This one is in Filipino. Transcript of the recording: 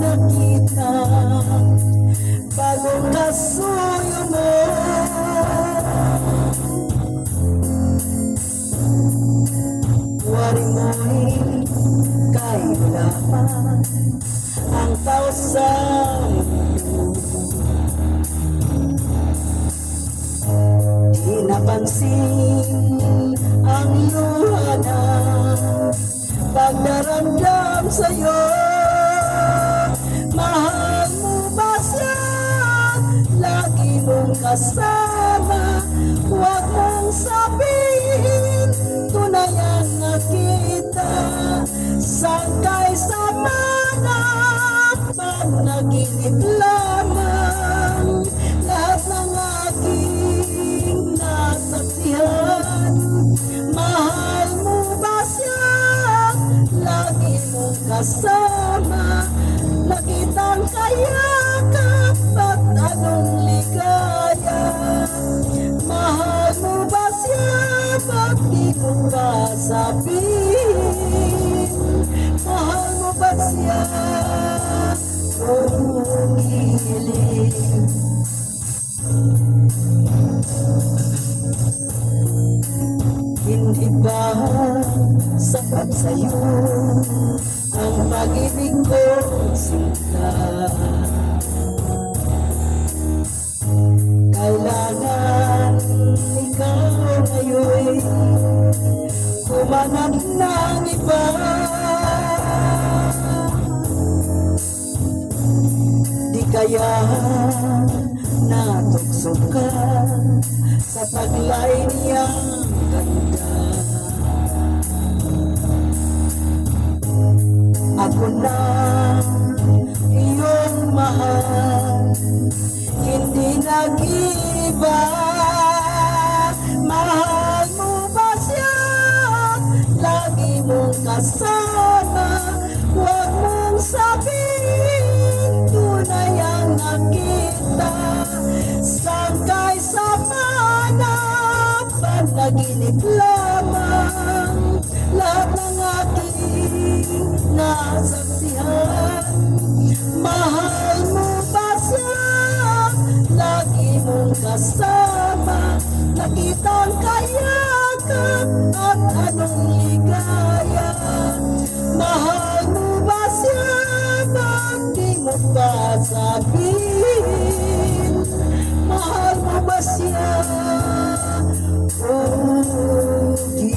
nakita, bagong kasuyo mo. Wari mo'y kaigulapan ang kausap. Di napansin ang luha na pagdaramdam sa'yo. Mahal mo ba siya? Lagi mong kasama. Huwag mong sabihin, tunay ang nakita. Sangkay sa manap, panaginip lamang. Lahat ng aking nasaksihan. Mahal mo ba siya? Lagi mong kasama. Nakitang kayakap at anong ligaya. Mahal mo ba siya? Ba't di mo ba sabihin? Mahal mo ba siya? Oh, hiling. Hindi ba sapat sa'yo ang pag-ibig ko, sinta? Kailangan ikaw ngayon humanap ng iba. Di kaya natukso ka sa taglay niyang ganda. Ako na iyong mahal, hindi nag-iba. Mahal mo ba siya? Lagi mong kasama. Huwag mong sabihin, tunay ang nakita. Sangkay sa manap, panaginip lamang. Lahat ng aking nasaksihan. Mahal mo ba siya? Lagi mong kasama. Nakitang kayakap at anong ligaya. Mahal mo ba siya? Ba't di mo ba sabihin? Mahal mo ba siya? Oh, di